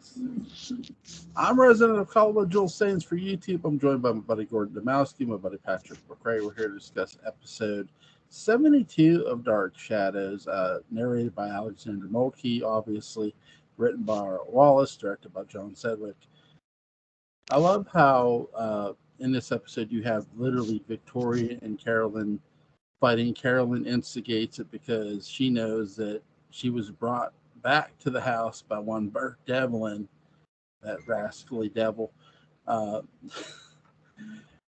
Saints. I'm resident of Collegial Saints for YouTube. I'm joined by my buddy Gordon Dymowski, my buddy Patrick McCray. We're here to discuss episode 72 of Dark Shadows, narrated by Alexander Moltke, obviously, written by Wallace, directed by John Sedgwick. I love how in this episode you have literally Victoria and Carolyn fighting. Carolyn instigates it because she knows that she was brought back to the house by one Bert Devlin, that rascally devil.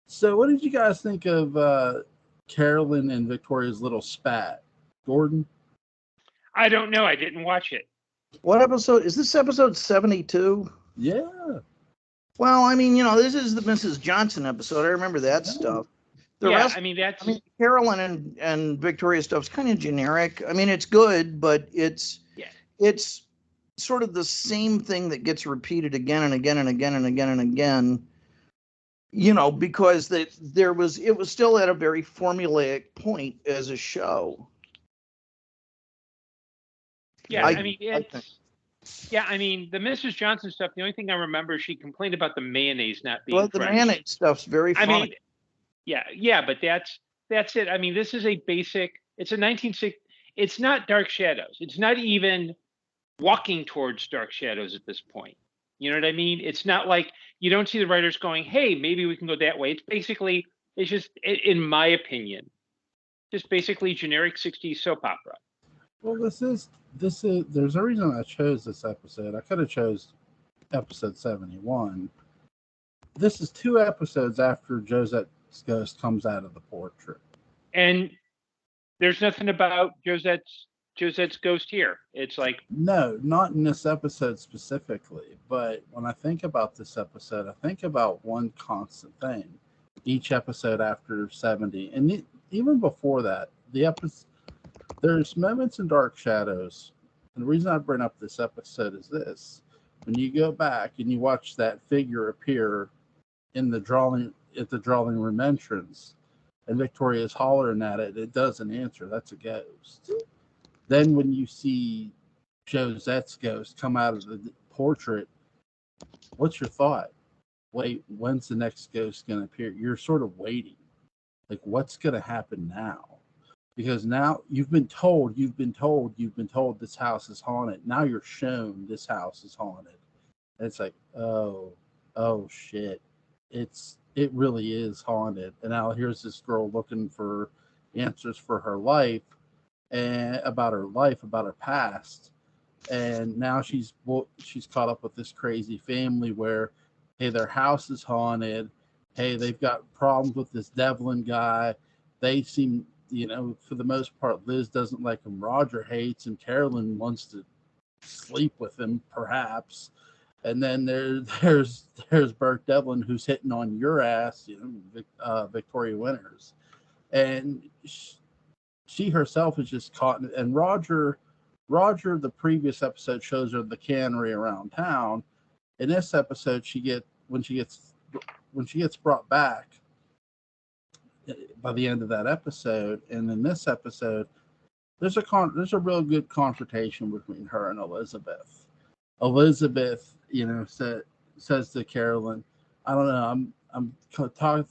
So what did you guys think of Carolyn and Victoria's little spat? Gordon? I don't know. I didn't watch it. What episode? Is this episode 72? Yeah. Well, I mean, this is the Mrs. Johnson episode. I remember that stuff. The rest, Carolyn and Victoria stuff's kind of generic. I mean, it's good, but it's sort of the same thing that gets repeated again and again and again and again and again. Because it was still at a very formulaic point as a show. Yeah, I mean, the Mrs. Johnson stuff, the only thing I remember is she complained about the mayonnaise not being fresh. The mayonnaise stuff's very funny. I mean, but that's it. I mean, this is a basic, it's a 1960, it's not Dark Shadows. It's not even walking towards Dark Shadows at this point. You know what I mean? It's not like, you don't see the writers going, hey, maybe we can go that way. It's basically, it's just, in my opinion, just basically generic 60s soap opera. Well, this is, there's a reason I chose this episode. I could have chose episode 71. This is 2 episodes after Josette's ghost comes out of the portrait. And there's nothing about Josette's ghost here. It's like... No, not in this episode specifically. But when I think about this episode, I think about one constant thing. Each episode after 70. And even before that, there's moments in Dark Shadows. And the reason I bring up this episode is this. When you go back and you watch that figure appear in the drawing room entrance, and Victoria's hollering at it, it doesn't answer. That's a ghost. Then when you see Josette's ghost come out of the portrait, what's your thought? Wait, when's the next ghost going to appear? You're sort of waiting. Like, what's going to happen now? Because now you've been told this house is haunted. Now you're shown this house is haunted. And it's like, oh shit. It really is haunted. And now here's this girl looking for answers for her life, and about her past. And now she's caught up with this crazy family where, hey, their house is haunted. Hey, they've got problems with this Devlin guy. They seem, for the most part, Liz doesn't like him. Roger hates him. Carolyn wants to sleep with him, perhaps. And then there's Bert Devlin, who's hitting on your ass, Victoria Winters. And she herself is just caught. And Roger, the previous episode shows her the cannery around town. In this episode, when she gets brought back by the end of that episode, and in this episode, there's a real good confrontation between her and Elizabeth. Elizabeth, says to Carolyn, I don't know, I'm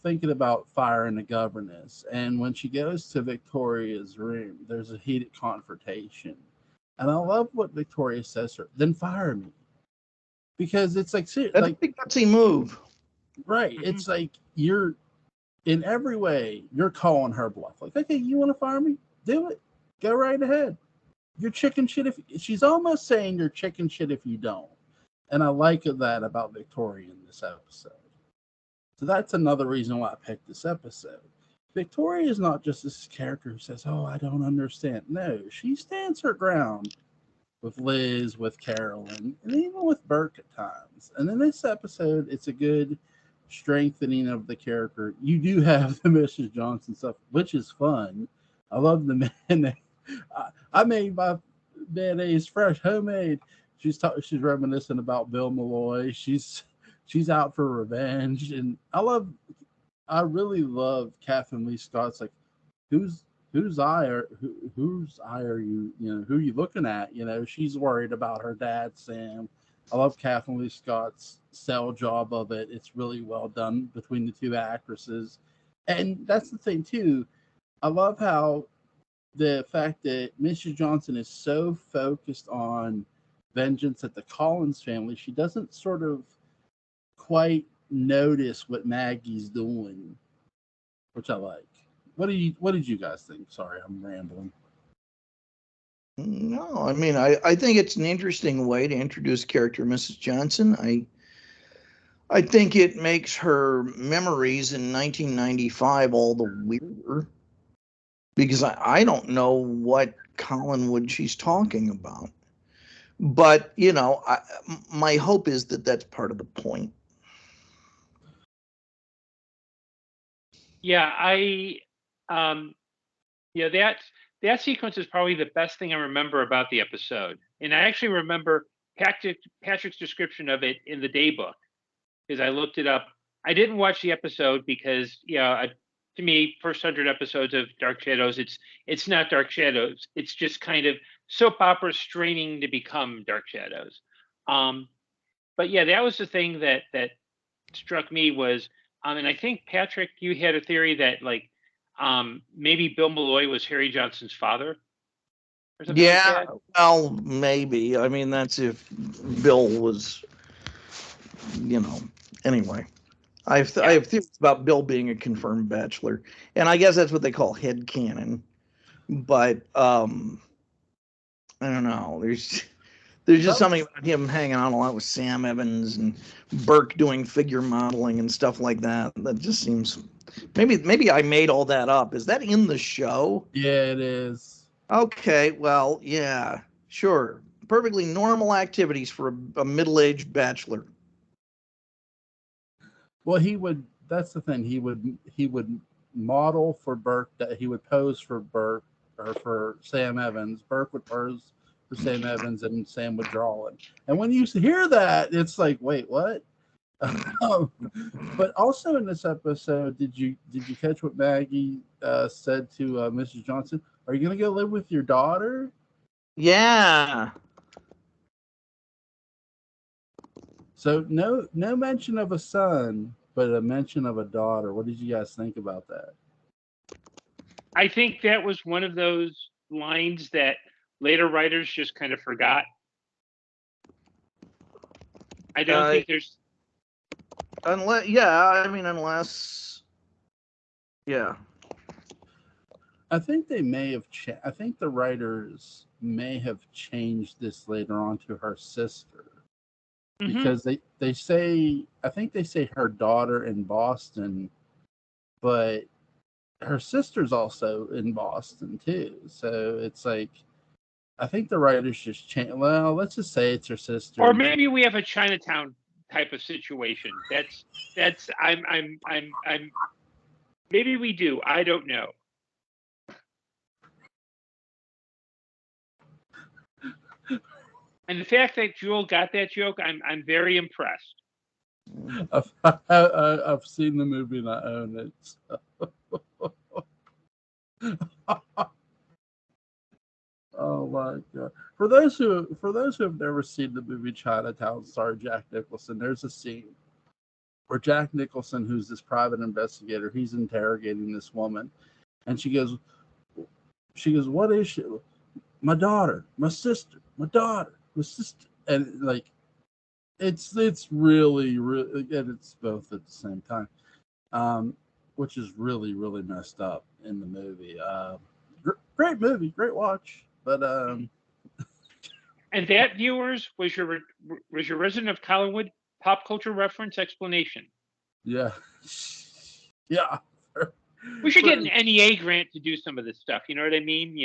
thinking about firing the governess. And when she goes to Victoria's room, there's a heated confrontation. And I love what Victoria says to her, then fire me. Because it's like, that's a big gutsy move. Right. Mm-hmm. It's like in every way, you're calling her bluff. Like, okay, you want to fire me? Do it. Go right ahead. You're chicken shit she's almost saying you're chicken shit if you don't. And I like that about Victoria in this episode. So that's another reason why I picked this episode. Victoria is not just this character who says, oh, I don't understand. No, she stands her ground with Liz, with Carolyn, and even with Burke at times. And in this episode, it's a good strengthening of the character. You do have the Mrs. Johnson stuff, which is fun. I love the man. I made my mayonnaise fresh, homemade. She's reminiscing about Bill Malloy. She's out for revenge, and I really love Catherine Lee Scott's like, whose eye are you? Who are you looking at? She's worried about her dad, Sam. I love Kathleen Lee Scott's sell job of it. It's really well done between the two actresses. And that's the thing, too. I love how the fact that Mrs. Johnson is so focused on vengeance at the Collins family, she doesn't sort of quite notice what Maggie's doing, which I like. What did you guys think? Sorry, I'm rambling. No, I mean, I think it's an interesting way to introduce character Mrs. Johnson. I think it makes her memories in 1995 all the weirder because I don't know what Collinwood she's talking about. But, you know, my hope is that that's part of the point. Yeah, that sequence is probably the best thing I remember about the episode. And I actually remember Patrick's description of it in the daybook because I looked it up. I didn't watch the episode because, to me, first 100 episodes of Dark Shadows, it's not Dark Shadows. It's just kind of soap opera straining to become Dark Shadows. But yeah, that was the thing that struck me was, and I think Patrick, you had a theory that like maybe Bill Malloy was Harry Johnson's father. Or something like that. Well, maybe. I mean, that's if Bill was, anyway. I have theories about Bill being a confirmed bachelor, and I guess that's what they call headcanon. But I don't know. There's just something about him hanging out a lot with Sam Evans and Burke doing figure modeling and stuff like that. That just seems maybe I made all that up. Is that in the show? Yeah, it is. Okay, well, yeah, sure. Perfectly normal activities for a middle-aged bachelor. Well, that's the thing. He would model for Burke, that he would pose for Burke or for Sam Evans. Burke would pose for Sam Evans, and Sam would draw it. And when you hear that, it's like, wait, what? But also in this episode, did you catch what Maggie said to Mrs. Johnson? Are you gonna go live with your daughter? Yeah. So no mention of a son, but a mention of a daughter. What did you guys think about that? I think that was one of those lines that later writers just kind of forgot. I don't think there's. Unless, yeah. I think they may have. I think the writers may have changed this later on to her sister, because they say, I think they say her daughter in Boston, but her sister's also in Boston too. So it's like, I think the writers just changed. Well, let's just say it's her sister. Or maybe we have a Chinatown type of situation. That's I'm maybe we do. I don't know. And the fact that Jewel got that joke, I'm very impressed. I've seen the movie and I own it. Oh my god! For those who have never seen the movie Chinatown, starring Jack Nicholson, there's a scene where Jack Nicholson, who's this private investigator, he's interrogating this woman, and she goes, "What is she? My daughter, my sister, my daughter, my sister," and like, it's really, and it's both at the same time, which is really, really messed up in the movie. Great movie, great watch. But and that, viewers, was your resident of Collinwood pop culture reference explanation. Yeah. We should get an NEA grant to do some of this stuff. You know what I mean?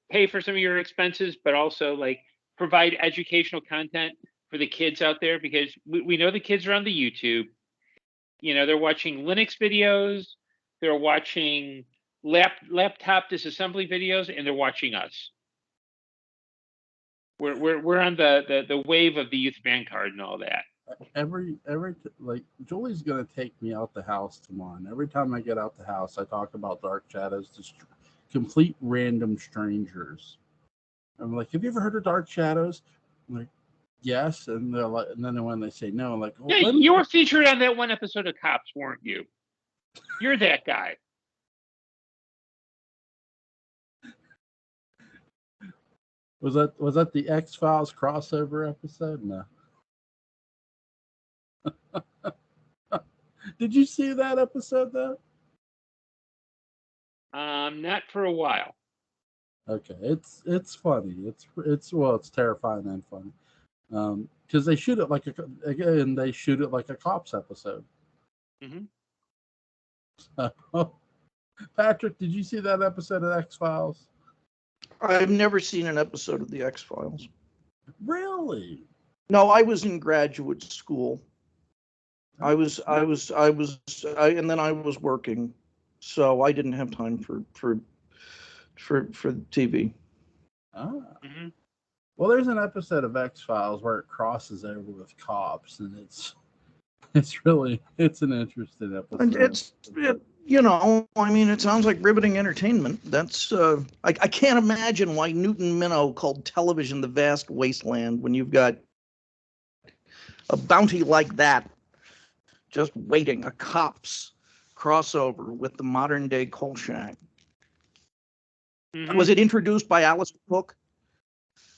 Pay for some of your expenses, but also like provide educational content for the kids out there, because we know the kids are on the YouTube. They're watching Linux videos, they're watching laptop disassembly videos, and they're watching us. We're on the wave of the youth vanguard and all that. Every like, Julie's gonna take me out the house tomorrow, and every time I get out the house, I talk about Dark Shadows to complete random strangers. I'm like, "Have you ever heard of Dark Shadows?" I'm like, yes, and they're like, and then when they say no, I'm like, well, yeah, you were featured on that one episode of Cops, weren't you? You're that guy. Was that the X-Files crossover episode? No. Did you see that episode though? Not for a while. Okay, it's funny. It's terrifying and funny. Because they shoot it like a cops episode. Mm-hmm. So, Patrick, did you see that episode of X-Files? I've never seen an episode of the X-Files. Really? No, I was in graduate school. And then I was working, so I didn't have time for TV. Ah. Mm-hmm. Well, there's an episode of X-Files where it crosses over with cops, and it's an interesting episode. It sounds like riveting entertainment. That's I can't imagine why Newton Minow called television the vast wasteland when you've got a bounty like that just waiting, a cops crossover with the modern day Kolchak. Mm-hmm. Was it introduced by Alice Cook?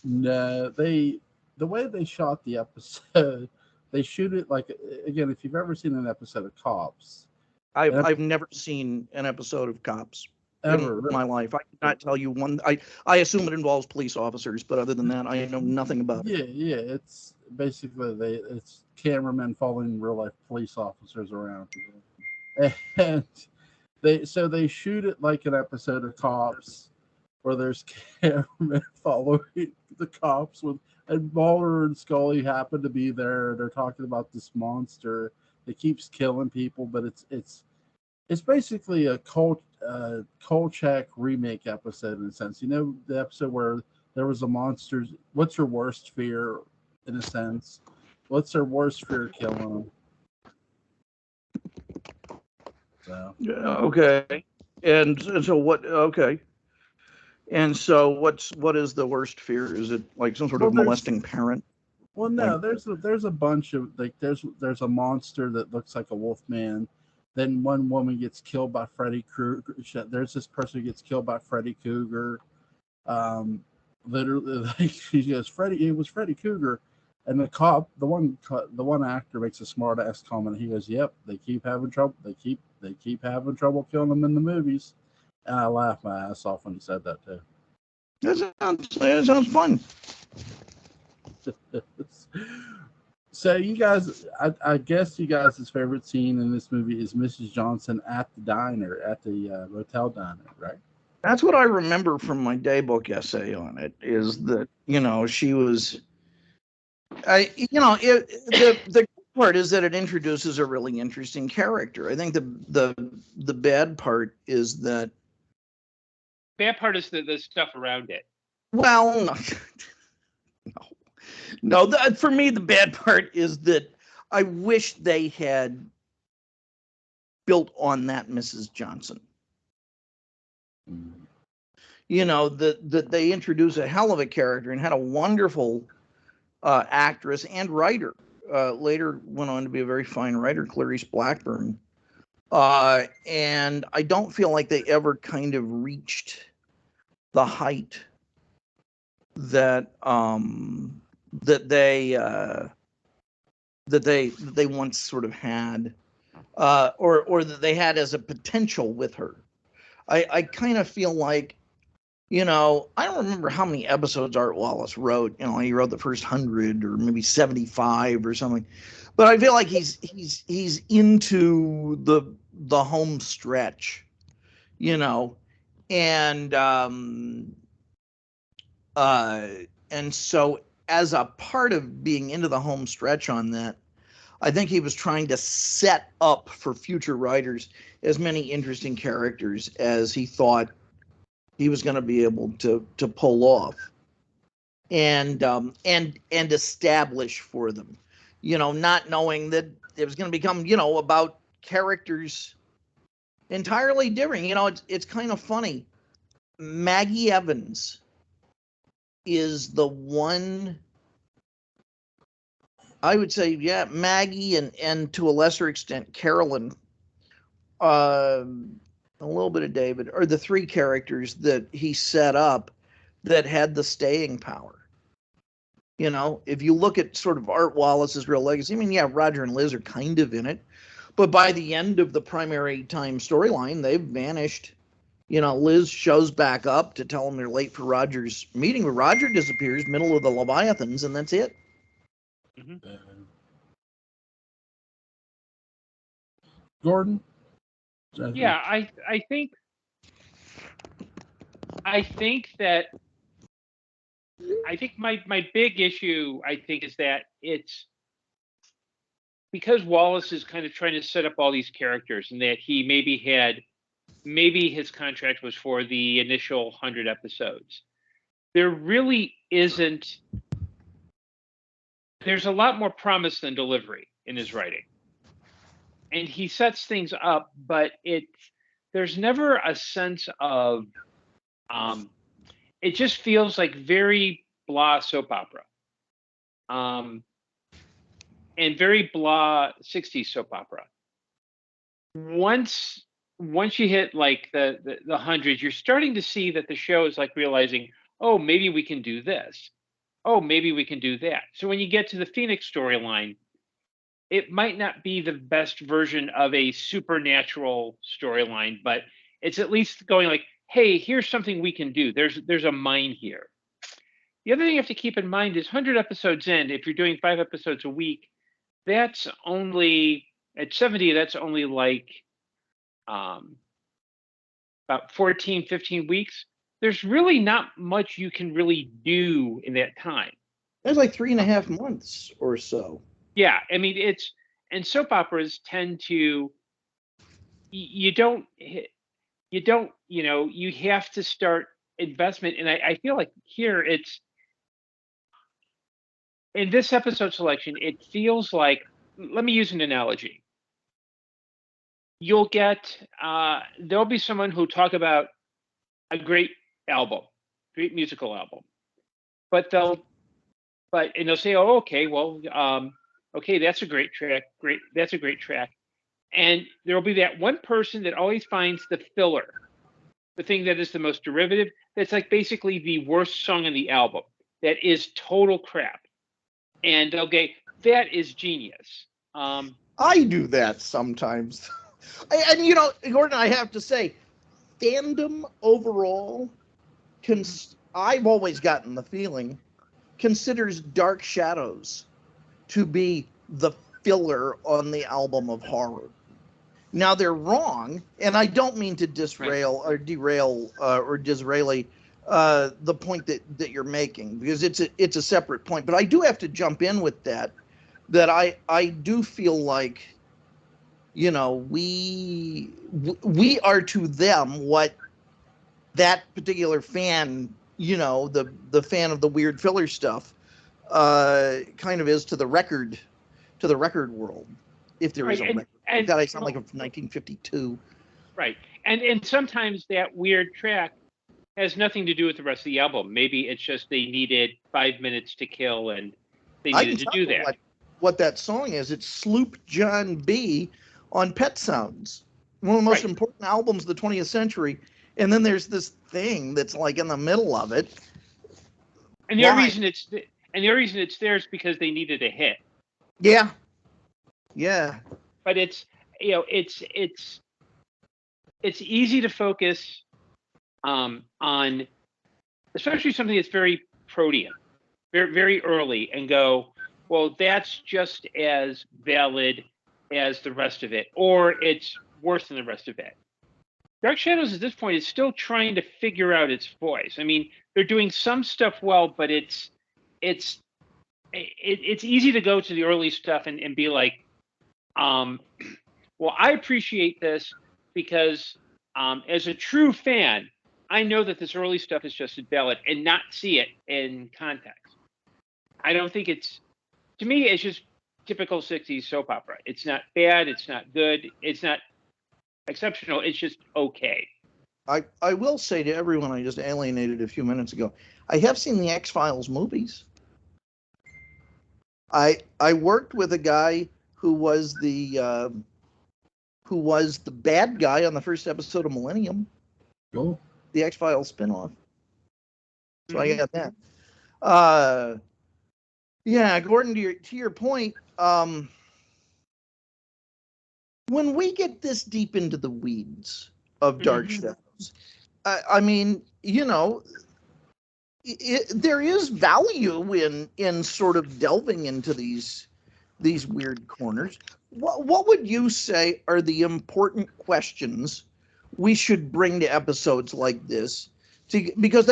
No, the way they shot the episode, they shoot it like, again, if you've ever seen an episode of Cops. I've never seen an episode of Cops ever in my life. I cannot tell you one. I assume it involves police officers, but other than that, I know nothing about it. Yeah, it's basically it's cameramen following real life police officers around, and they shoot it like an episode of Cops, where there's cameramen following the cops and Mulder and Scully happen to be there. They're talking about this monster that keeps killing people, but it's basically a Kolchak remake episode in a sense. You know, the episode where there was a monster. What's your worst fear, in a sense? What's their worst fear killing them? So. Okay. And so what? Okay. And so what is the worst fear? Is it like some sort of molesting parent? Well, no, there's a bunch of there's a monster that looks like a wolf man. Then one woman gets killed by Freddy Krueger. There's this person who gets killed by Freddy Krueger. Literally, like, she goes, it was Freddy Krueger, and the one actor makes a smart ass comment. He goes, "Yep, they keep having trouble. They keep having trouble killing them in the movies." And I laughed my ass off when he said that too. That sounds fun. So you guys, I guess you guys' favorite scene in this movie is Mrs. Johnson at the diner, at the motel diner, right? That's what I remember from my daybook essay on it. Is that she was, the part is that it introduces a really interesting character. I think the bad part is that. Bad part is the stuff around it. Well, no. For me, the bad part is that I wish they had built on that Mrs. Johnson. That they introduced a hell of a character and had a wonderful actress and writer. Later went on to be a very fine writer, Clarice Blackburn. And I don't feel like they ever kind of reached the height that they once sort of had, or that they had as a potential with her. I kind of feel like, I don't remember how many episodes Art Wallace wrote. He wrote the first 100 or maybe 75 or something. But I feel like he's into the home stretch, and so as a part of being into the home stretch on that, I think he was trying to set up for future writers as many interesting characters as he thought he was going to be able to pull off and establish for them, not knowing that it was going to become, about characters entirely different. It's kind of funny. Maggie Evans is the one I would say, yeah, Maggie and to a lesser extent Carolyn, a little bit of David, are the three characters that he set up that had the staying power. You know, if you look at sort of Art Wallace's real legacy, I mean, yeah, Roger and Liz are kind of in it, but by the end of the primary time storyline, they've vanished. You know, Liz shows back up to tell them they're late for Roger's meeting, but Roger disappears middle of the Leviathans, and that's it. Mm-hmm. Gordon? Yeah, I think my big issue, I think, is that it's because Wallace is kind of trying to set up all these characters, and that he maybe his contract was for the initial 100 episodes. There really isn't. There's a lot more promise than delivery in his writing, and he sets things up, but there's never a sense of. It just feels like very blah soap opera, and very blah 60s soap opera. Once you hit like the hundreds, you're starting to see that the show is like realizing, oh, maybe we can do this. Oh, maybe we can do that. So when you get to the Phoenix storyline, it might not be the best version of a supernatural storyline, but it's at least going like, hey, here's something we can do. There's a mine here. The other thing you have to keep in mind is 100 episodes in, if you're doing 5 episodes a week, that's only, at 70, that's only like about 14, 15 weeks. There's really not much you can really do in that time. That's like 3.5 months or so. Yeah, I mean, and soap operas tend to, you have to start investment. And I feel like here in this episode selection, it feels like, let me use an analogy. You'll get, there'll be someone who'll talk about a great musical album, but they'll say, oh, okay, well, okay, that's a great track. That's a great track. And there'll be that one person that always finds the filler, the thing that is the most derivative. That's like basically the worst song on the album. That is total crap. And okay, that is genius. I do that sometimes. And you know, Gordon, I have to say, fandom overall, I've always gotten the feeling, considers Dark Shadows to be the filler on the album of horror. Now they're wrong, and I don't mean to derail Disraeli the point that you're making, because it's a separate point. But I do have to jump in with that I do feel like, you know, we are to them what that particular fan, you know, the fan of the weird filler stuff, kind of is to the record world, if there is a record. God, I sound like I'm from 1952. Right, and sometimes that weird track has nothing to do with the rest of the album. Maybe it's just they needed 5 minutes to kill, and they needed to do that. What that song is, it's Sloop John B on Pet Sounds, one of the most important albums of the 20th century. And then there's this thing that's like in the middle of it. And the only reason it's there is because they needed a hit. Yeah. Yeah. But it's easy to focus on, especially something that's very protean, very, very early, and go, well, that's just as valid as the rest of it, or it's worse than the rest of it. Dark Shadows at this point is still trying to figure out its voice. I mean, they're doing some stuff well, but it's easy to go to the early stuff and be like, well, I appreciate this because as a true fan, I know that this early stuff is just as valid, and not see it in context. I don't think to me, it's just typical 60s soap opera. It's not bad. It's not good. It's not exceptional. It's just okay. I will say to everyone I just alienated a few minutes ago, I have seen the X-Files movies. I worked with a guy who was the bad guy on the first episode of Millennium. Cool. The X-Files spinoff. So I got that. Yeah, Gordon, to your point, when we get this deep into the weeds of Dark Shadows, I mean, there is value in sort of delving into these weird corners. What would you say are the important questions we should bring to episodes like this? Because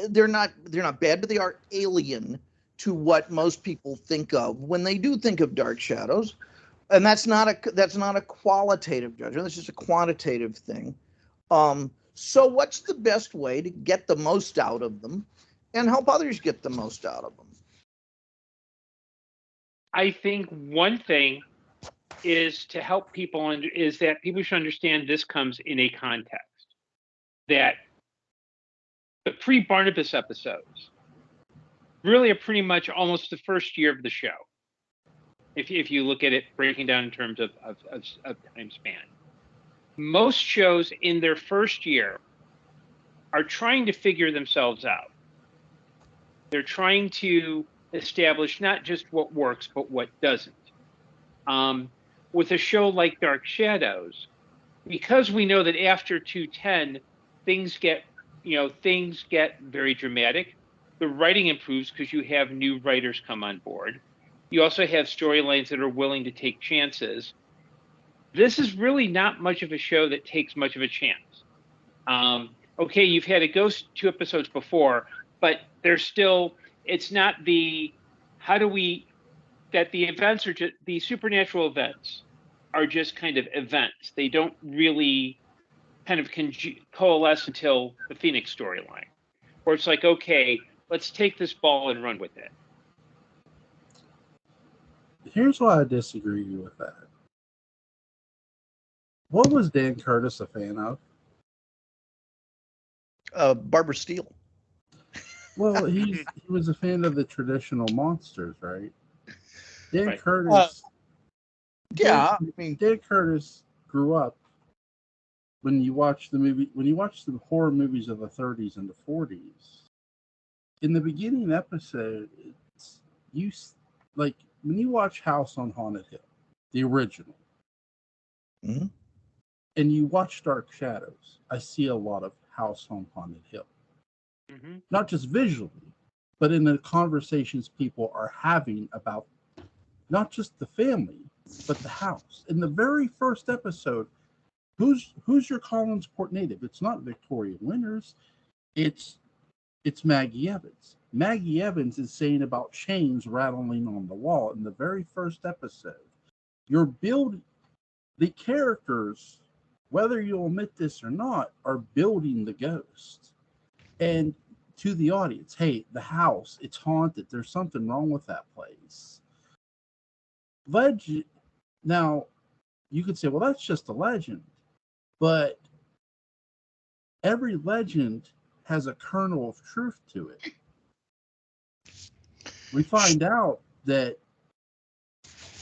they're not bad, but they are alien to what most people think of when they do think of Dark Shadows, and that's not a qualitative judgment. That's just a quantitative thing. So what's the best way to get the most out of them and help others get the most out of them? I think one thing is to help people, is that people should understand this comes in a context. That the pre-Barnabas episodes really are pretty much almost the first year of the show. If you look at it breaking down in terms of time span. Most shows in their first year are trying to figure themselves out. They're trying to establish not just what works, but what doesn't. With a show like Dark Shadows, because we know that after 210, things get very dramatic. The writing improves because you have new writers come on board. You also have storylines that are willing to take chances. This is really not much of a show that takes much of a chance. Okay, you've had a ghost 2 episodes before, but it's not the events are just, the supernatural events are just kind of events. They don't really kind of coalesce until the Phoenix storyline, where it's like, okay, let's take this ball and run with it. Here's why I disagree with that. What was Dan Curtis a fan of? Barbara Steele. Well, he was a fan of the traditional monsters, right? Dan Right. Curtis. Dan Curtis grew up when you watch the horror movies of the 30s and the 40s. In the beginning episode, when you watch House on Haunted Hill, the original, mm-hmm. and you watch Dark Shadows, I see a lot of House on Haunted Hill. Mm-hmm. Not just visually, but in the conversations people are having about not just the family, but the house. In the very first episode, who's your Collinsport native? It's not Victoria Winters. It's Maggie Evans. Maggie Evans is saying about chains rattling on the wall in the very first episode. You're building the characters, whether you'll admit this or not, are building the ghost. And to the audience, hey, the house, it's haunted. There's something wrong with that place. Legend. Now, you could say, well, that's just a legend. But every legend has a kernel of truth to it. We find out that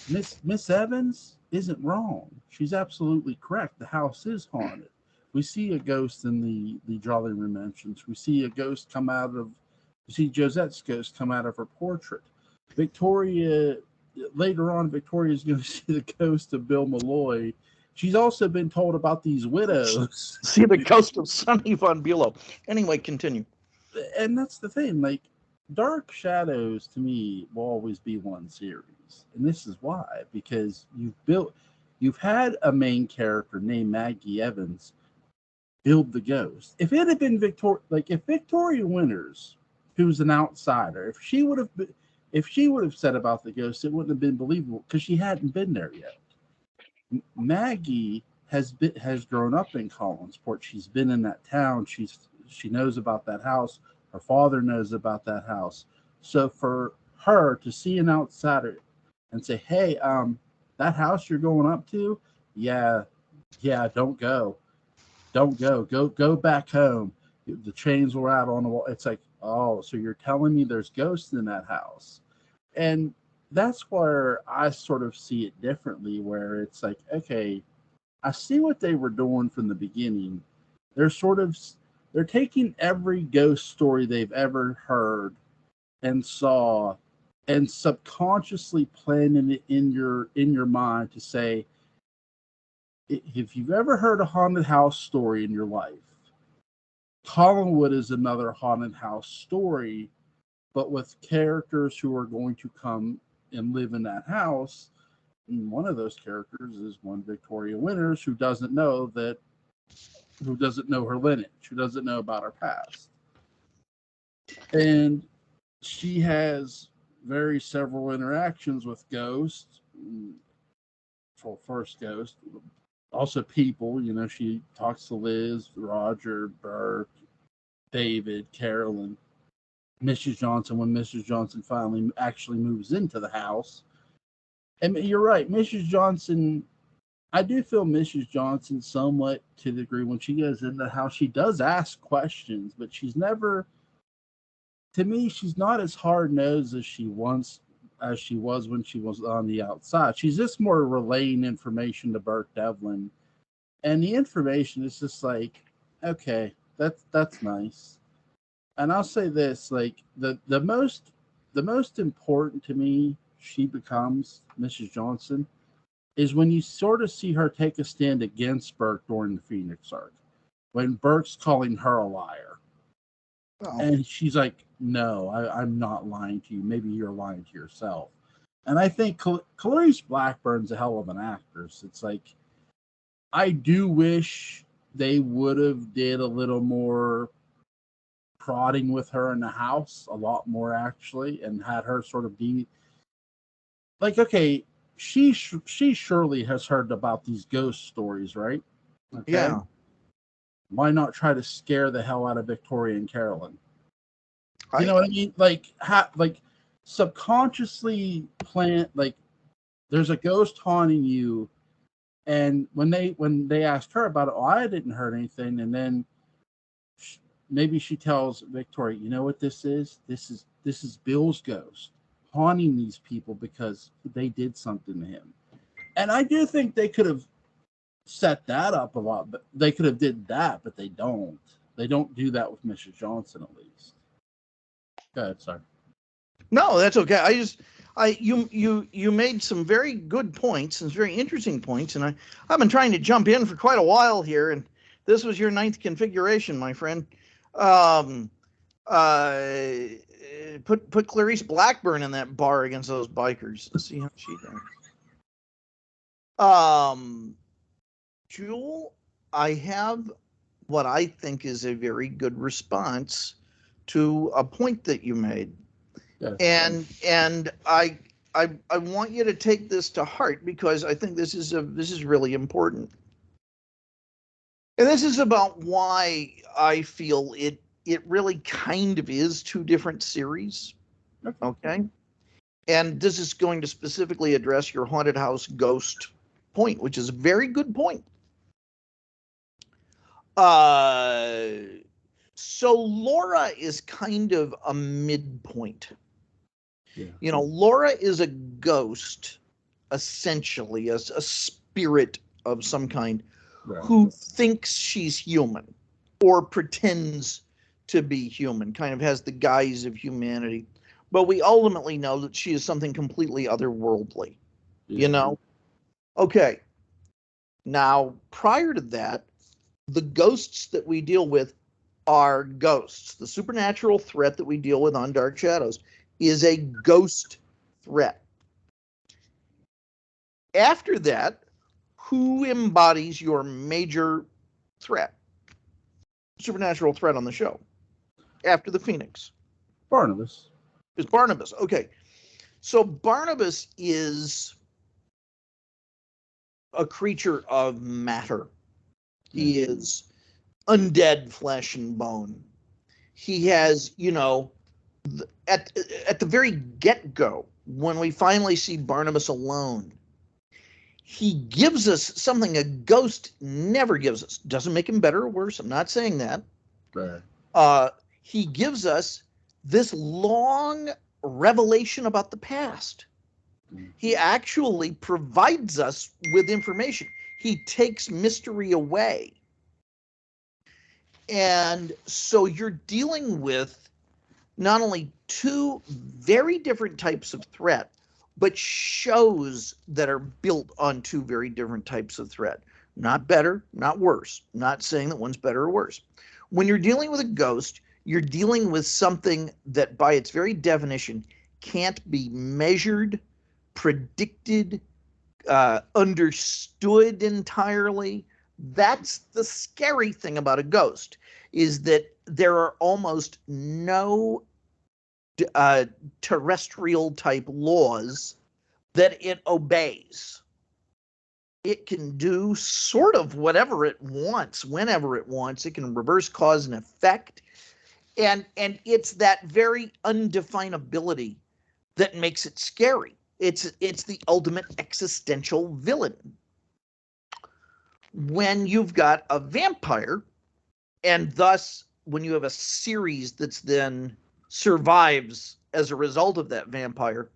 Miss Evans isn't wrong. She's absolutely correct. The house is haunted. We see a ghost in the drawing room entrance. We see Josette's ghost come out of her portrait. Later on, Victoria is going to see the ghost of Bill Malloy. She's also been told about these widows. See the ghost of Sonny von Bulow. Anyway, continue. And that's the thing. Like, Dark Shadows, to me, will always be one series. And this is why. Because you've had a main character named Maggie Evans build the ghost. If it had been if Victoria Winters, who's an outsider, if she would have said about the ghost, it wouldn't have been believable because she hadn't been there yet. Maggie has grown up in Collinsport. She's been in that town. She knows about that house. Her father knows about that house. So for her to see an outsider and say, "Hey, that house you're going up to, yeah, don't go. Go back home. The chains were out on the wall." It's like, oh, so you're telling me there's ghosts in that house? And that's where I sort of see it differently, where it's like, okay, I see what they were doing from the beginning. They're sort of they're taking every ghost story they've ever heard and saw and subconsciously planning it in your mind to say, if you've ever heard a haunted house story in your life, Collinwood is another haunted house story, but with characters who are going to come and live in that house. And one of those characters is one Victoria Winters who doesn't know her lineage, who doesn't know about her past. And she has several interactions with ghosts. For first ghost, also people, she talks to Liz, Roger, Burke, David, Carolyn, Mrs. Johnson, when Mrs. Johnson finally actually moves into the house. And you're right, Mrs. Johnson, I do feel Mrs. Johnson somewhat to the degree when she goes in the house, she does ask questions, but she's never, to me, she's not as hard-nosed as she was when she was on the outside. She's just more relaying information to Burke Devlin. And the information is just like, okay, that's nice. And I'll say this, like the most important to me she becomes, Mrs. Johnson, is when you sort of see her take a stand against Burke during the Phoenix arc. When Burke's calling her a liar. Oh. And she's like, no, I'm not lying to you. Maybe you're lying to yourself. And I think Clarice Blackburn's a hell of an actress. It's like, I do wish they would have did a little more prodding with her in the house, a lot more actually, and had her sort of be like, okay, she surely has heard about these ghost stories, right? Okay. Yeah. Why not try to scare the hell out of Victoria and Carolyn? You know what I mean? Like subconsciously plant, like there's a ghost haunting you, and when they asked her about it, I didn't hear anything, and then maybe she tells Victoria, you know what this is? This is Bill's ghost haunting these people because they did something to him. And I do think they could have set that up a lot, but they could have did that, but they don't. They don't do that with Mrs. Johnson, at least. Go ahead, sorry. No, that's okay. You made some very good points and very interesting points, and I've been trying to jump in for quite a while here, and this was your 9th configuration, my friend. Put Clarice Blackburn in that bar against those bikers. Let's see how she does. Jewel, I have what I think is a very good response to a point that you made. Yes. And I want you to take this to heart, because I think this is really important. And this is about why I feel it really kind of is 2 different series. Okay. And this is going to specifically address your haunted house ghost point, which is a very good point. So Laura is kind of a midpoint. Yeah. Laura is a ghost, essentially, a spirit of some kind, right, who thinks she's human or pretends to be human, kind of has the guise of humanity. But we ultimately know that she is something completely otherworldly, Okay. Now, prior to that, the ghosts that we deal with are ghosts. The supernatural threat that we deal with on Dark Shadows is a ghost threat. After that, who embodies your major threat? Supernatural threat on the show. After the Phoenix. Barnabas. Is Barnabas. Okay. So Barnabas is a creature of matter. He is undead flesh and bone. He has, at the very get-go, when we finally see Barnabas alone, he gives us something a ghost never gives us. Doesn't make him better or worse. I'm not saying that. Right. He gives us this long revelation about the past. he actually provides us with information. He takes mystery away. And so you're dealing with not only two very different types of threat, but shows that are built on two very different types of threat. Not better, not worse. Not saying that one's better or worse. When you're dealing with a ghost, you're dealing with something that by its very definition can't be measured, predicted, understood entirely. That's the scary thing about a ghost, is that there are almost no terrestrial type laws that it obeys. It can do sort of whatever it wants, whenever it wants. It can reverse cause and effect. And it's that very undefinability that makes it scary. It's the ultimate existential villain. When you've got a vampire, and thus when you have a series that's then survives as a result of that vampire,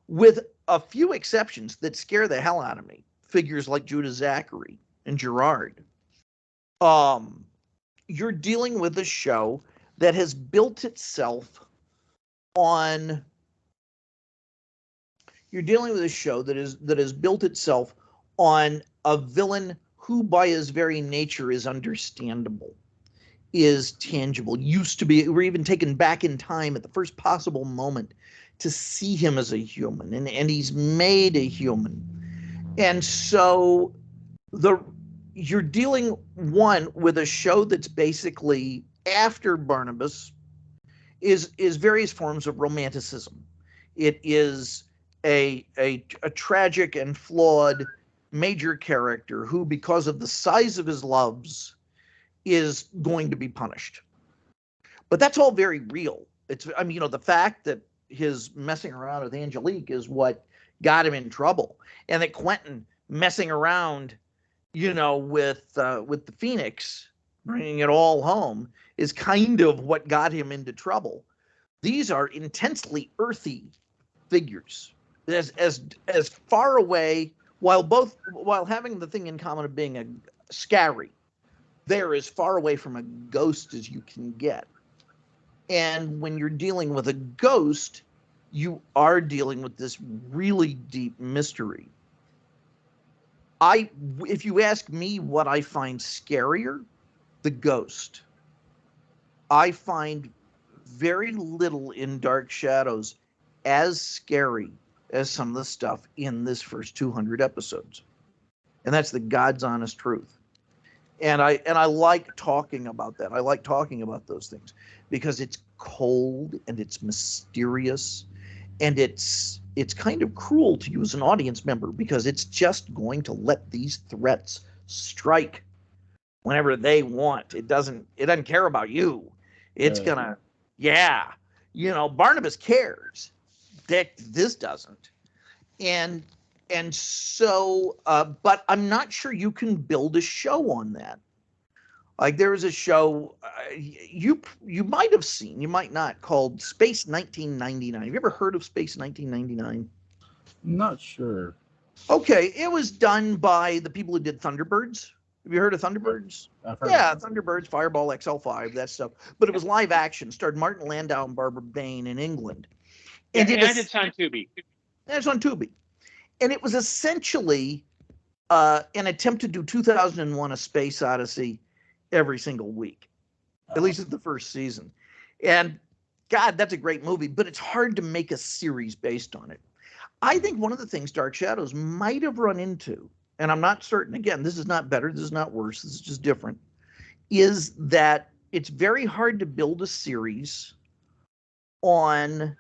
with a few exceptions that scare the hell out of me, figures like Judah Zachary and Gerard, you're dealing with a show that has built itself on. You're dealing with a show that has built itself on a villain who, by his very nature, is understandable, is tangible, used to be. We're even taken back in time at the first possible moment to see him as a human, and he's made a human. And so you're dealing, one, with a show that's basically, after Barnabas, is various forms of romanticism. It is a tragic and flawed major character who, because of the size of his loves, is going to be punished. But that's all very real. The fact that his messing around with Angelique is what got him in trouble, and that Quentin messing around, with the Phoenix, bringing it all home, is kind of what got him into trouble. These are intensely earthy figures, as far away, while having the thing in common of being a scary, they're as far away from a ghost as you can get. And when you're dealing with a ghost, you are dealing with this really deep mystery. If you ask me what I find scarier, the ghost. I find very little in Dark Shadows as scary as some of the stuff in this first 200 episodes. And that's the God's honest truth. And I like talking about that. I like talking about those things because it's cold and it's mysterious, and it's kind of cruel to you as an audience member, because it's just going to let these threats strike whenever they want. It doesn't care about you. It's gonna, Barnabas cares. This doesn't. And so, but I'm not sure you can build a show on that. Like, there is a show you might have seen, you might not, called Space 1999. Have you ever heard of Space 1999? Not sure. Okay, it was done by the people who did Thunderbirds. Have you heard of Thunderbirds? Thunderbirds, Fireball XL5, that stuff. But it was live action, starred Martin Landau and Barbara Bain in England. And it's on Tubi. It's on Tubi. And it was essentially an attempt to do 2001: A Space Odyssey every single week, at least in the first season. And God, that's a great movie, but it's hard to make a series based on it. I think one of the things Dark Shadows might have run into, and I'm not certain, again, this is not better, this is not worse, this is just different, is that it's very hard to build a series on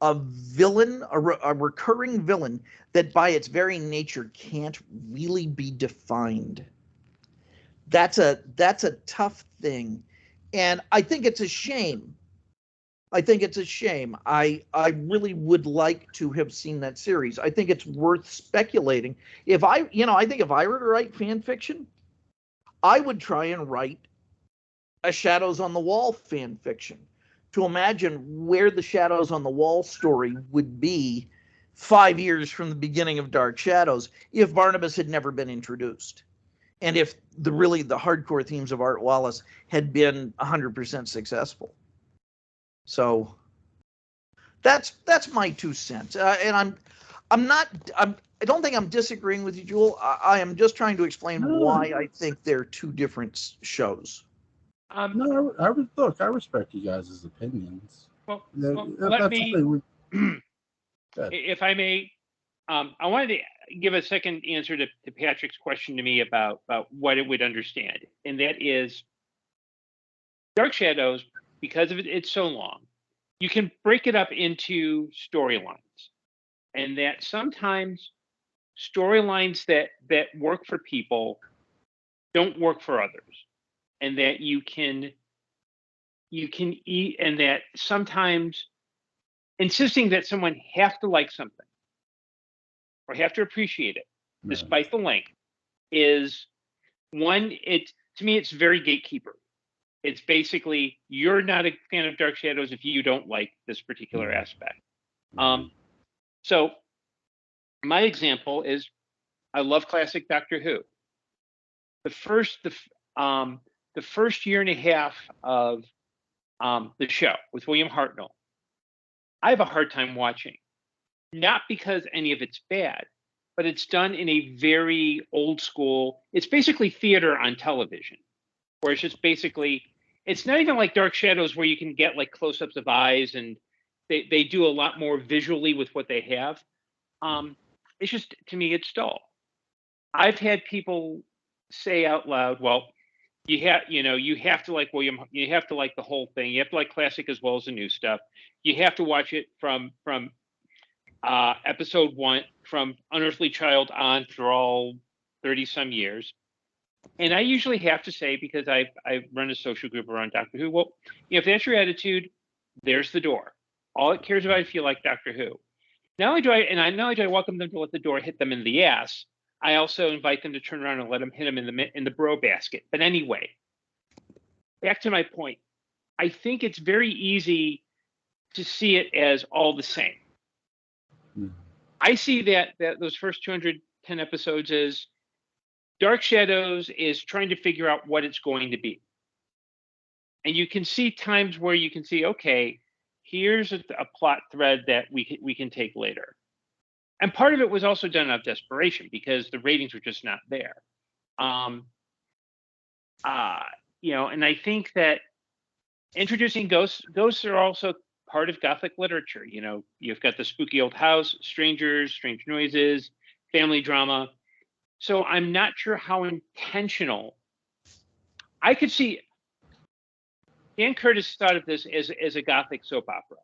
a villain, a recurring villain that by its very nature can't really be defined. That's a tough thing. And I think it's a shame. I really would like to have seen that series. I think it's worth speculating. I think if I were to write fan fiction, I would try and write a Shadows on the Wall fan fiction, to imagine where the Shadows on the Wall story would be 5 years from the beginning of Dark Shadows if Barnabas had never been introduced. And if the hardcore themes of Art Wallace had been 100% successful. So that's my 2 cents. And I don't think I'm disagreeing with you, Jewel. I am just trying to explain why I think they're 2 different shows. No, I respect you guys' opinions. Well, let me, if I may, I wanted to give a second answer to Patrick's question to me about what it would understand. And that is Dark Shadows, because of it's so long, you can break it up into storylines. And that sometimes storylines that work for people don't work for others. And that you can eat, and that sometimes insisting that someone have to like something or have to appreciate it, despite the length, is one, to me, it's very gatekeeper. It's basically, you're not a fan of Dark Shadows if you don't like this particular aspect. So my example is, I love classic Doctor Who. The first year and a half of the show with William Hartnell, I have a hard time watching. Not because any of it's bad, but it's done in a very old school, it's basically theater on television, where it's just basically, it's not even like Dark Shadows where you can get like close-ups of eyes, and they do a lot more visually with what they have. It's just, to me, it's dull. I've had people say out loud, well, you have to like William, you have to like the whole thing. You have to like classic as well as the new stuff. You have to watch it from episode 1, from Unearthly Child on through all 30 some years. And I usually have to say, because I run a social group around Doctor Who, well, if that's your attitude, there's the door. All it cares about if you like Doctor Who. Not only do I welcome them to let the door hit them in the ass, I also invite them to turn around and let them hit them in the bro basket. But anyway, back to my point. I think it's very easy to see it as all the same. I see that those first 210 episodes as Dark Shadows is trying to figure out what it's going to be. And you can see times where you can see, okay, here's a plot thread that we can take later. And part of it was also done out of desperation because the ratings were just not there. And I think that introducing ghosts are also part of Gothic literature. You've got the spooky old house, strangers, strange noises, family drama. So I'm not sure how intentional. I could see Dan Curtis thought of this as a Gothic soap opera.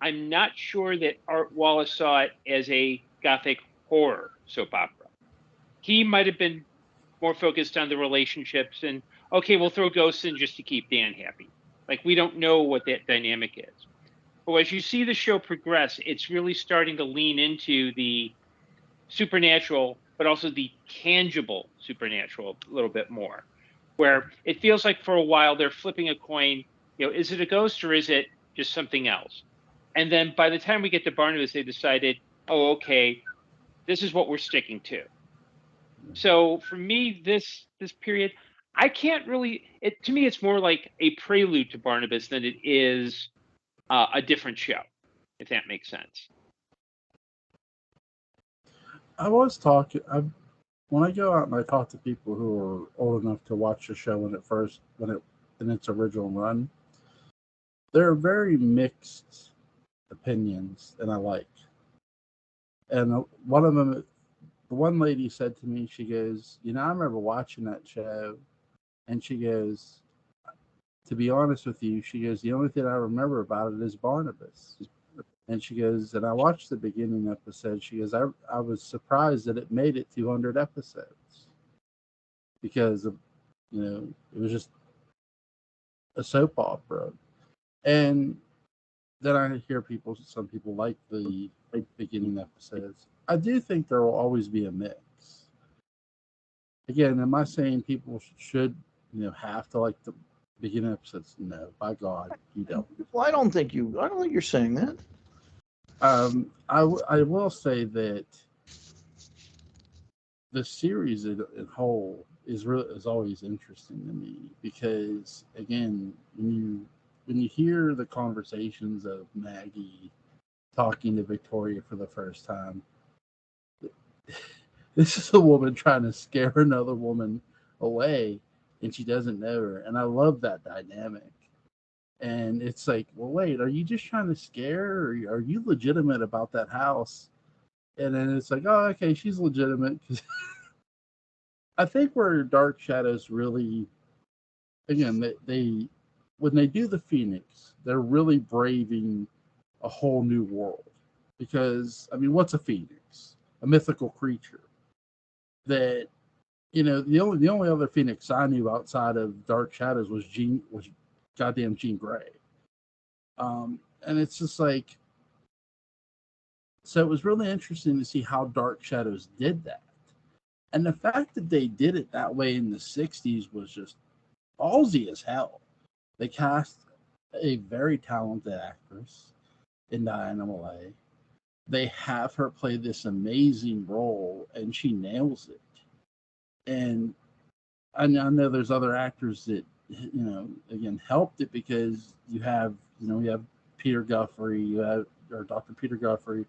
I'm not sure that Art Wallace saw it as a Gothic horror soap opera. He might have been more focused on the relationships and, okay, we'll throw ghosts in just to keep Dan happy. Like, we don't know what that dynamic is. But as you see the show progress, it's really starting to lean into the supernatural, but also the tangible supernatural a little bit more, where it feels like for a while they're flipping a coin. Is it a ghost or is it just something else? And then by the time we get to Barnabas, they decided, oh, okay, this is what we're sticking to. So for me, this period, I can't really, to me, it's more like a prelude to Barnabas than it is a different show, if that makes sense. I was talking, when I go out and I talk to people who are old enough to watch the show in its original run, there are very mixed opinions, and I like. And one of them, the one lady said to me, she goes, I remember watching that show, and she goes, to be honest with you, she goes, the only thing I remember about it is Barnabas. And she goes, and I watched the beginning episode. She goes, I was surprised that it made it 200 episodes because of, it was just a soap opera. And then I hear some people like the beginning episodes. I do think there will always be a mix. Again, am I saying people should, have to like the beginning episodes? No, by God, you don't. Well, I don't think you're saying that. I will say that the series in whole is always interesting to me because again, when you hear the conversations of Maggie talking to Victoria for the first time, this is a woman trying to scare another woman away, and she doesn't know her, and I love that dynamic. And it's like, well, wait, are you just trying to scare her, or are you legitimate about that house? And then it's like, oh, okay, she's legitimate. Because I think where Dark Shadows really, again, they when they do the Phoenix, they're really braving a whole new world. Because I mean, what's a Phoenix? A mythical creature that the only other Phoenix I knew outside of Dark Shadows was goddamn Jean Grey. And it's just like, so it was really interesting to see how Dark Shadows did that. And the fact that they did it that way in the 60s was just ballsy as hell. They cast a very talented actress in Diana Malay. They have her play this amazing role, and she nails it. And I know there's other actors that, again, helped it because you have Peter Guthrie, or Dr. Peter Guthrie,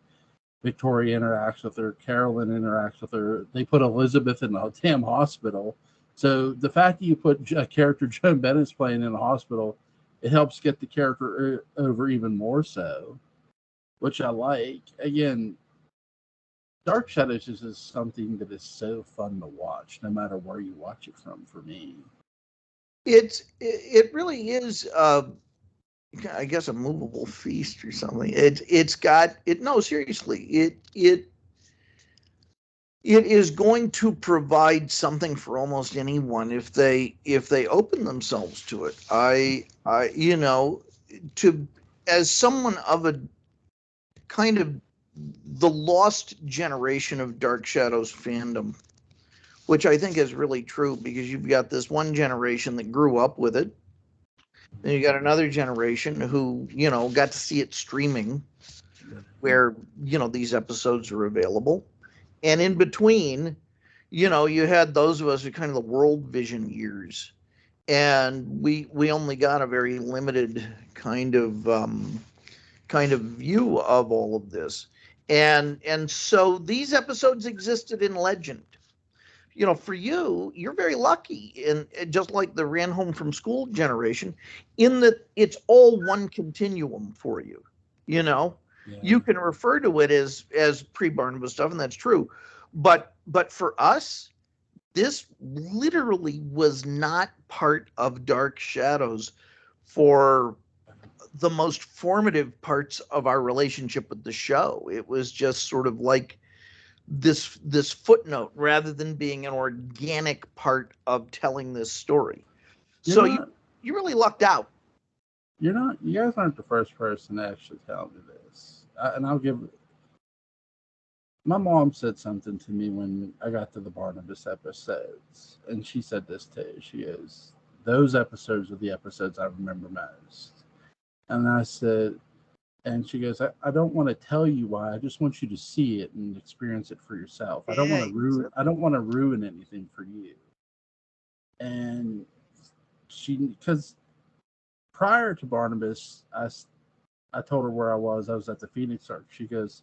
Victoria interacts with her, Carolyn interacts with her. They put Elizabeth in a damn hospital. So the fact that you put a character Joan Bennett's playing in a hospital, it helps get the character over even more so, which I like. Again, Dark Shadows is just something that is so fun to watch, no matter where you watch it from. For me, it really is. I guess a movable feast or something. It's got it. No, seriously, it is going to provide something for almost anyone if they open themselves to it. I to as someone of a kind of the lost generation of Dark Shadows fandom, which I think is really true because you've got this one generation that grew up with it. Then you got another generation who, got to see it streaming where, these episodes are available. And in between, you had those of us who kind of the World Vision years. And we only got a very limited kind of view of all of this. And so these episodes existed in legend. For you, you're very lucky, and just like the ran home from school generation, in that it's all one continuum for you. Yeah. You can refer to it as pre-Barnabas stuff, and that's true. But for us, this literally was not part of Dark Shadows for the most formative parts of our relationship with the show. It was just sort of like this footnote rather than being an organic part of telling this story. So you really lucked out. You guys aren't the first person to actually tell me this. And I'll give, my mom said something to me when I got to the Barnabas episodes, and she said this too. She goes, those episodes are the episodes I remember most. And I said, and she goes, I don't want to tell you why. I just want you to see it and experience it for yourself. I don't want to ruin anything for you. And because prior to Barnabas, I told her where I was. I was at the Phoenix Arc. She goes,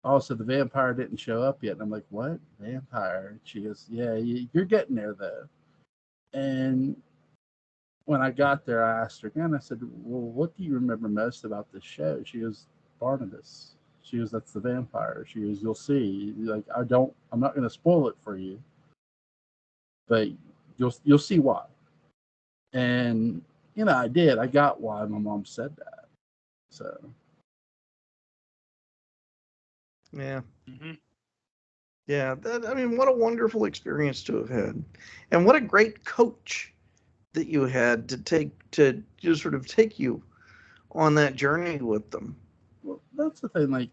oh, so the vampire didn't show up yet. And I'm like, what? Vampire? She goes, yeah, you're getting there though. And when I got there, I asked her again, I said, well, what do you remember most about this show? She goes, Barnabas. She goes, that's the vampire. She goes, you'll see. Like, I'm not going to spoil it for you, but you'll see why. And, I did. I got why my mom said that. So. Yeah. Mm-hmm. Yeah. What a wonderful experience to have had. And what a great coach that you had to just sort of take you on that journey with them. Well, that's the thing. Like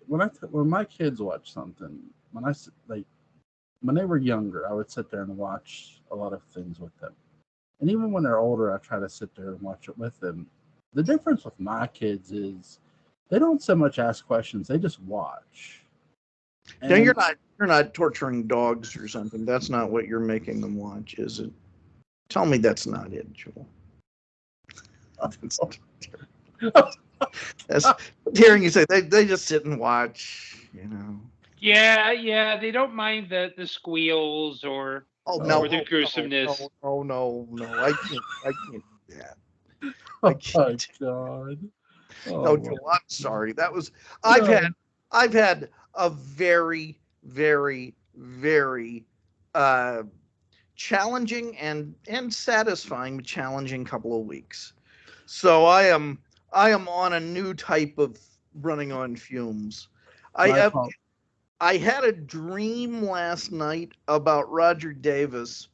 when my kids watch something, when they were younger, I would sit there and watch a lot of things with them. And even when they're older, I try to sit there and watch it with them. The difference with my kids is they don't so much ask questions; they just watch. And now you're not torturing dogs or something. That's not what you're making them watch, is it? Tell me that's not it, Joel. That's hearing you say they just sit and watch, you know. Yeah, they don't mind the squeals or the gruesomeness. No, I can't do that. I can't. Oh, God. No, Joel, I'm sorry. That was I've had a very, very, very challenging and satisfying, challenging couple of weeks. So I am on a new type of running on fumes. I had a dream last night about Roger Davis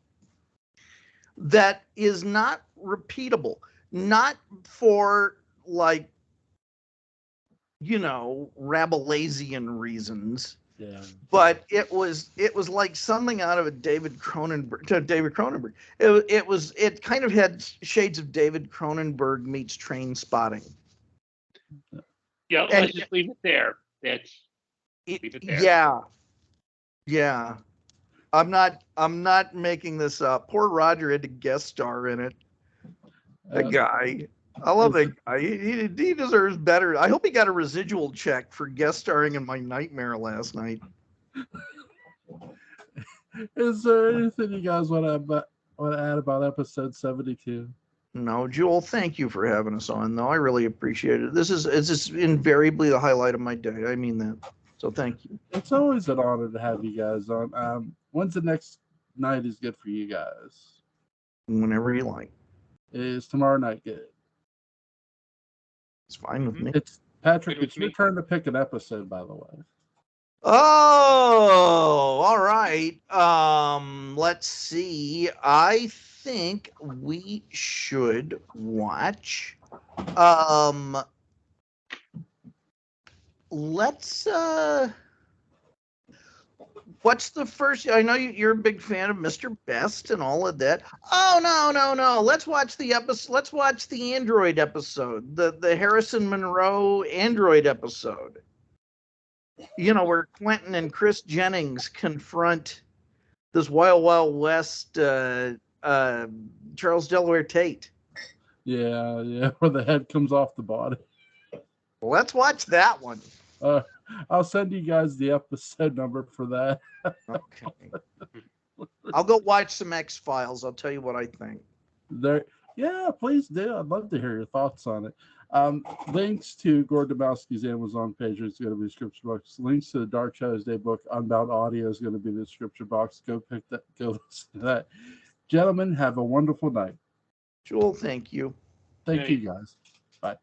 that is not repeatable, not for like, you know, Rabelaisian reasons. Yeah. But it was like something out of a David Cronenberg. It kind of had shades of David Cronenberg meets Train Spotting. Yeah, let's just leave it there. Leave it there. Yeah. I'm not making this up. Poor Roger had to guest star in it. The guy. I love that guy. He deserves better. I hope he got a residual check for guest starring in my nightmare last night. Is there anything you guys want to add about episode 72? No, Joel, thank you for having us on, though. I really appreciate it. It's just invariably the highlight of my day. I mean that. So thank you. It's always an honor to have you guys on. When's the next night is good for you guys? Whenever you like. Is tomorrow night good? It's fine with me. It's Patrick. It's your turn to pick an episode, by the way. Oh, all right. Let's see. I think we should watch. Let's. What's the first? I know you're a big fan of Mr. Best and all of that. Oh no! Let's watch the episode. Let's watch the Android episode, the Harrison Monroe Android episode. You know, where Quentin and Chris Jennings confront this Wild West Charles Delaware Tate. Yeah, where the head comes off the body. Let's watch that one. I'll send you guys the episode number for that. Okay. I'll go watch some X-Files. I'll tell you what I think. Yeah, please do. I'd love to hear your thoughts on it. Links to Gordon Dymowski's Amazon page is going to be in the description box. Links to the Dark Shadows Day book, Unbound Audio, is going to be in the description box. Go pick that. Go listen to that. Gentlemen, have a wonderful night. Joel, thank you. Thank you, guys. Bye.